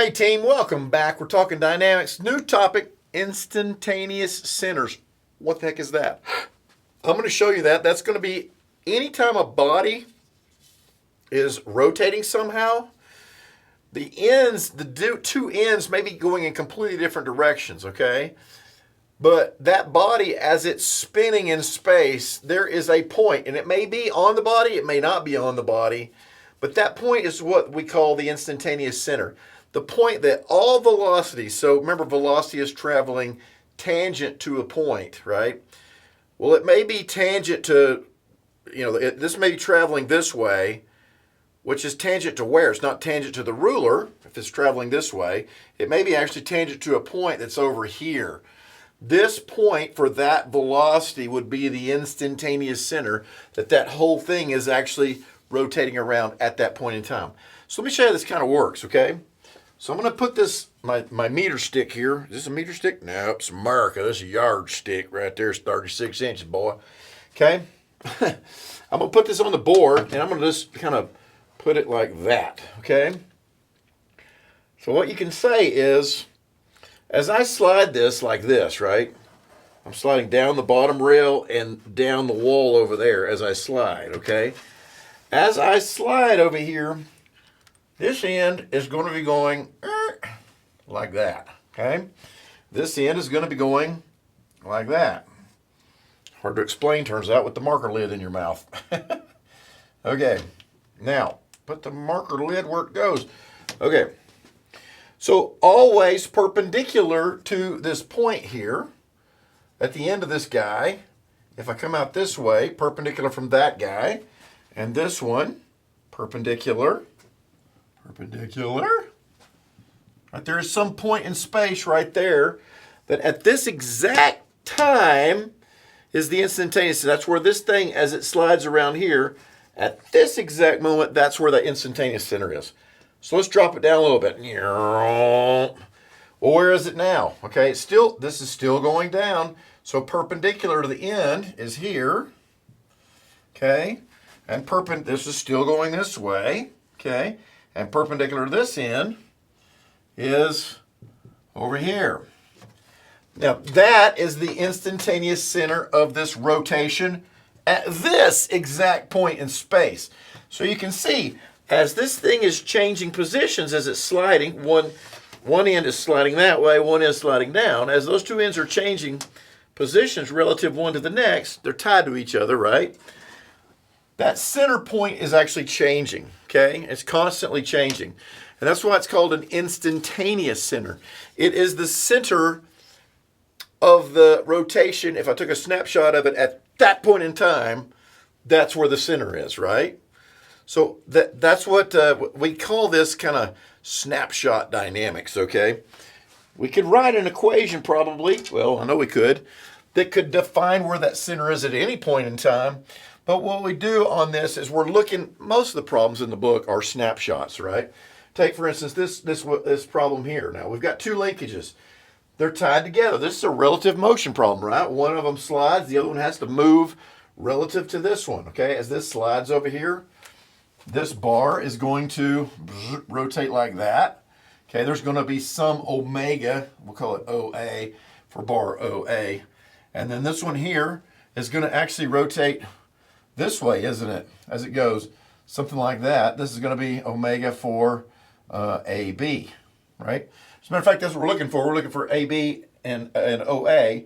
Hey team, welcome back. We're talking dynamics. New topic, instantaneous centers. What the heck is that? I'm going to show you that. That's going to be anytime a body is rotating somehow, the ends, two ends may be going in completely different directions, okay? But that body, as it's spinning in space, there is a point, and it may be on the body, it may not be on the body, but that point is what we call the instantaneous center. The point that all velocity, so remember velocity is traveling tangent to a point, right? Well, it may be tangent to, this may be traveling this way, which is tangent to where? It's not tangent to the ruler, if it's traveling this way. It may be actually tangent to a point that's over here. This point for that velocity would be the instantaneous center, that whole thing is actually rotating around at that point in time. So let me show you how this kind of works, okay? So I'm going to put this, my meter stick here. Is this a meter stick? No, it's America. This is a yardstick right there. It's 36 inches, boy. Okay? I'm going to put this on the board, and I'm going to just kind of put it like that, okay? So what you can say is, as I slide this like this, right? I'm sliding down the bottom rail and down the wall over there as I slide, okay? As I slide over here, this end is going to be going like that, okay? This end is going to be going like that. Hard to explain, turns out, with the marker lid in your mouth. Okay, now, put the marker lid where it goes. Okay, so always perpendicular to this point here, at the end of this guy, if I come out this way, perpendicular from that guy, and this one, perpendicular. Right, there is some point in space right there that at this exact time is the instantaneous. That's where this thing, as it slides around here, at this exact moment, that's where the instantaneous center is. So let's drop it down a little bit. Well, where is it now? Okay, this is still going down. So perpendicular to the end is here. Okay, and this is still going this way. Okay, and perpendicular to this end is over here. Now that is the instantaneous center of this rotation at this exact point in space. So you can see as this thing is changing positions as it's sliding, one end is sliding that way, one end is sliding down. As those two ends are changing positions relative one to the next, they're tied to each other, right? That center point is actually changing, okay? It's constantly changing. And that's why it's called an instantaneous center. It is the center of the rotation. If I took a snapshot of it at that point in time, that's where the center is, right? So that's what we call this kind of snapshot dynamics, okay? We could write an equation probably, well, I know we could, that could define where that center is at any point in time. But what we do on this is we're looking, most of the problems in the book are snapshots, right? Take, for instance, this problem here. Now, we've got two linkages. They're tied together. This is a relative motion problem, right? One of them slides, the other one has to move relative to this one, okay? As this slides over here, this bar is going to rotate like that. Okay, there's going to be some omega, we'll call it OA for bar OA. And then this one here is going to actually rotate this way, isn't it? As it goes, something like that. This is going to be omega for AB, right? As a matter of fact, that's what we're looking for. We're looking for AB and OA.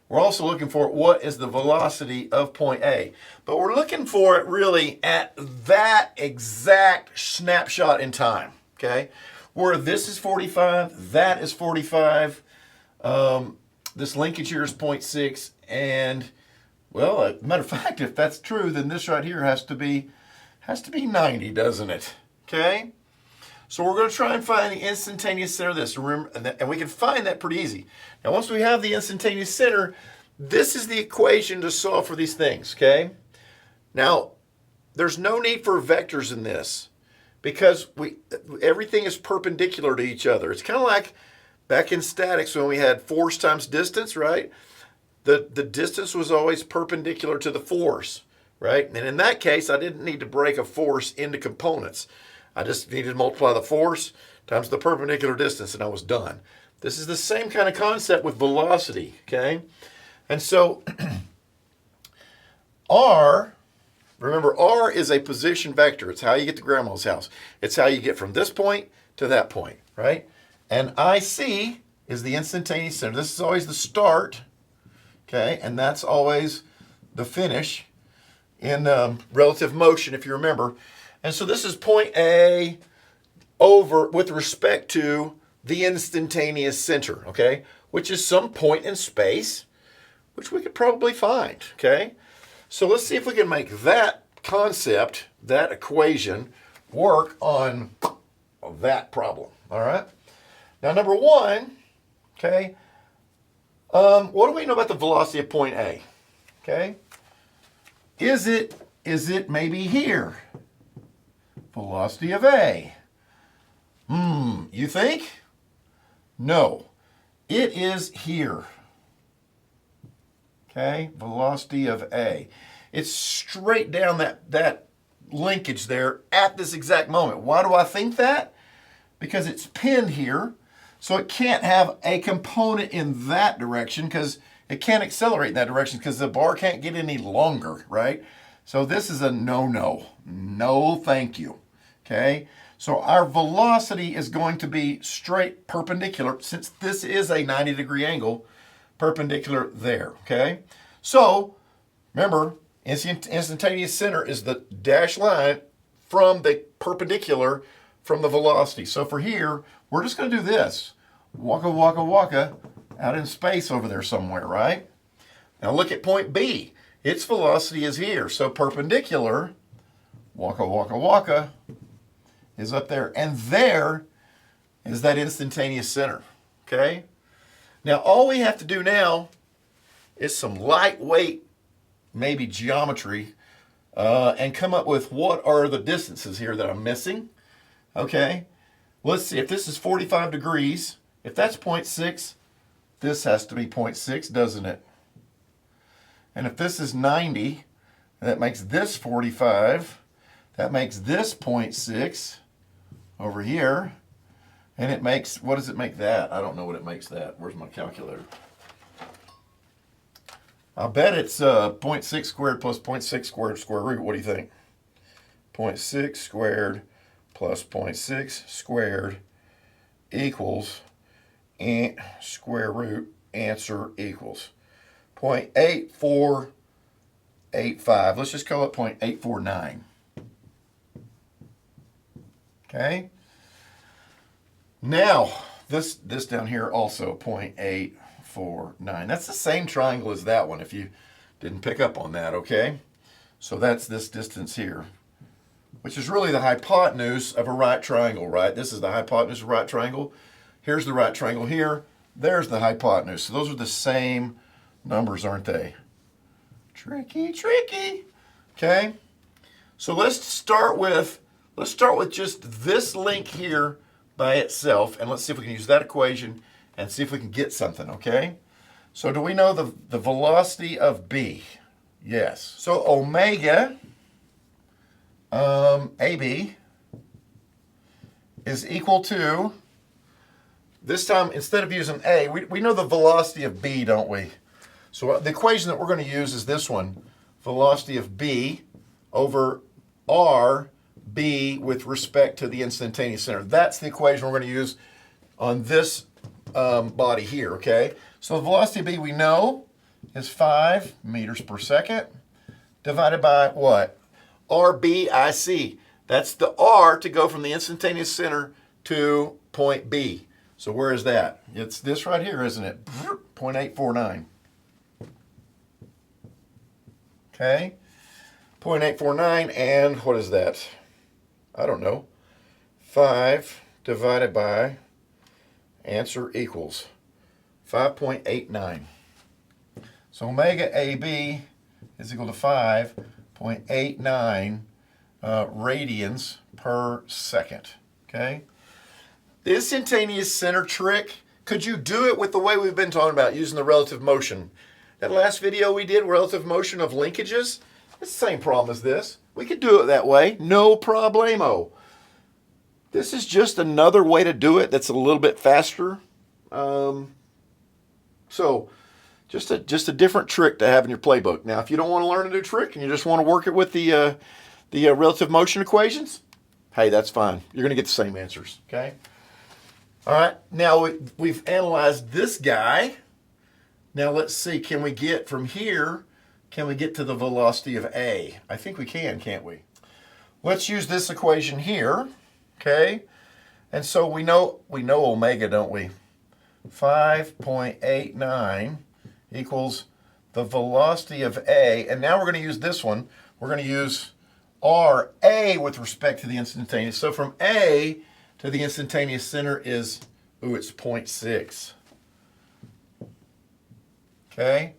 We're also looking for what is the velocity of point A. But we're looking for it really at that exact snapshot in time, okay? Where this is 45, that is 45, this linkage here is 0.6, and well, as a matter of fact, if that's true, then this right here has to be 90, doesn't it? Okay? So we're going to try and find the instantaneous center of this. Remember, and we can find that pretty easy. Now, once we have the instantaneous center, this is the equation to solve for these things, okay? Now, there's no need for vectors in this because everything is perpendicular to each other. It's kind of like back in statics when we had force times distance, right? The distance was always perpendicular to the force, right? And in that case, I didn't need to break a force into components. I just needed to multiply the force times the perpendicular distance, and I was done. This is the same kind of concept with velocity, okay? And so R, remember R is a position vector. It's how you get to grandma's house. It's how you get from this point to that point, right? And IC is the instantaneous center. This is always the start, okay? And that's always the finish in relative motion, if you remember. And so this is point A over with respect to the instantaneous center, okay? Which is some point in space, which we could probably find, okay? So let's see if we can make that concept, that equation, work on that problem, all right? Now, number one, okay, what do we know about the velocity of point A, okay? Is it maybe here? Velocity of A. You think? No, it is here. Okay, velocity of A. It's straight down that linkage there at this exact moment. Why do I think that? Because it's pinned here, so it can't have a component in that direction because it can't accelerate in that direction because the bar can't get any longer, right? So this is a no-no. No, thank you. Okay? So our velocity is going to be straight perpendicular, since this is a 90-degree angle, perpendicular there, okay? So, remember, instantaneous center is the dashed line from the perpendicular from the velocity. So for here, we're just going to do this. Waka, waka, waka, out in space over there somewhere, right? Now look at point B. Its velocity is here. So perpendicular, waka, waka, waka, is up there. And there is that instantaneous center, okay? Now, all we have to do now is some lightweight, maybe geometry, and come up with what are the distances here that I'm missing, okay? Let's see, if this is 45 degrees, if that's 0.6, this has to be 0.6, doesn't it? And if this is 90, that makes this 45, that makes this 0.6 over here, and it makes, what does it make that? I don't know what it makes that. Where's my calculator? I bet it's 0.6 squared plus 0.6 squared square root. What do you think? 0.6 squared plus 0.6 squared equals square root. Answer equals 0.8485. Let's just call it 0.849. Okay. Now, this down here also 0.849. That's the same triangle as that one if you didn't pick up on that, okay? So that's this distance here, which is really the hypotenuse of a right triangle, right? This is the hypotenuse of a right triangle. Here's the right triangle here. There's the hypotenuse. So those are the same numbers, aren't they? Tricky, tricky. Okay? So let's start with just this link here by itself, and let's see if we can use that equation and see if we can get something, okay? So do we know the velocity of B? Yes. So omega AB is equal to, this time instead of using A, we know the velocity of B, don't we? So the equation that we're going to use is this one, velocity of B over R B with respect to the instantaneous center. That's the equation we're going to use on this body here, okay? So the velocity of B we know is 5 meters per second divided by what? RBIC. That's the R to go from the instantaneous center to point B. So where is that? It's this right here, isn't it? 0.849. Okay? 0.849, and what is that? I don't know. 5 divided by, answer equals 5.89. So omega AB is equal to 5.89 radians per second. Okay? The instantaneous center trick, could you do it with the way we've been talking about, using the relative motion? That last video we did, relative motion of linkages, it's the same problem as this. We could do it that way, no problemo. This is just another way to do it that's a little bit faster. So just a different trick to have in your playbook. Now, if you don't want to learn a new trick and you just want to work it with the relative motion equations, hey, that's fine. You're going to get the same answers, okay? All right, now we've analyzed this guy. Now let's see, can we get from here, can we get to the velocity of A? I think we can, can't we? Let's use this equation here, okay? And so we know omega, don't we? 5.89 equals the velocity of A. And now we're going to use this one. We're going to use RA with respect to the instantaneous. So from A to the instantaneous center is, it's 0.6. Okay?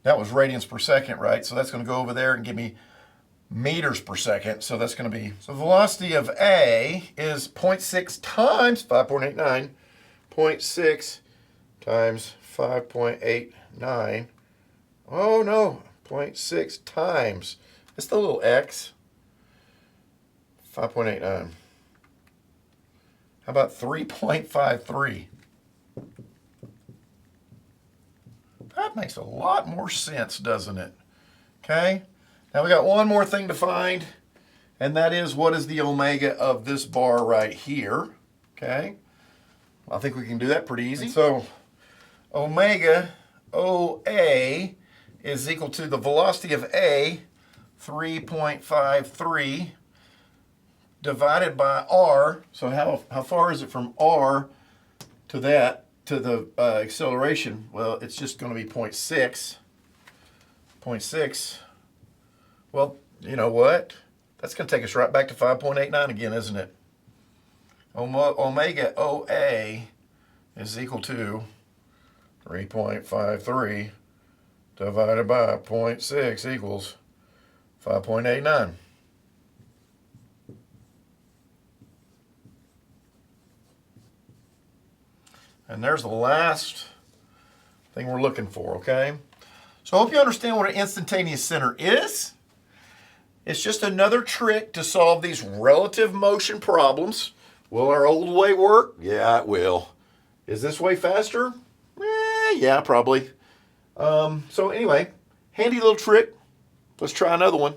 That was radians per second, right? So that's going to go over there and give me meters per second. So that's going to be, so velocity of A is 0.6 times 5.89. 0.6 times 5.89. Oh no, 0.6 times. It's the little x. 5.89. How about 3.53? That makes a lot more sense, doesn't it? Okay. Now we got one more thing to find, and that is what is the omega of this bar right here. Okay. I think we can do that pretty easy. So omega OA is equal to the velocity of A, 3.53, divided by R. So how far is it from R to that, to the acceleration? Well, it's just going to be 0.6. 0.6. Well, you know what? That's going to take us right back to 5.89 again, isn't it? Omega OA is equal to 3.53 divided by 0.6 equals 5.89. And there's the last thing we're looking for, okay? So I hope you understand what an instantaneous center is. It's just another trick to solve these relative motion problems. Will our old way work? Yeah, it will. Is this way faster? Yeah, probably. So anyway, handy little trick. Let's try another one.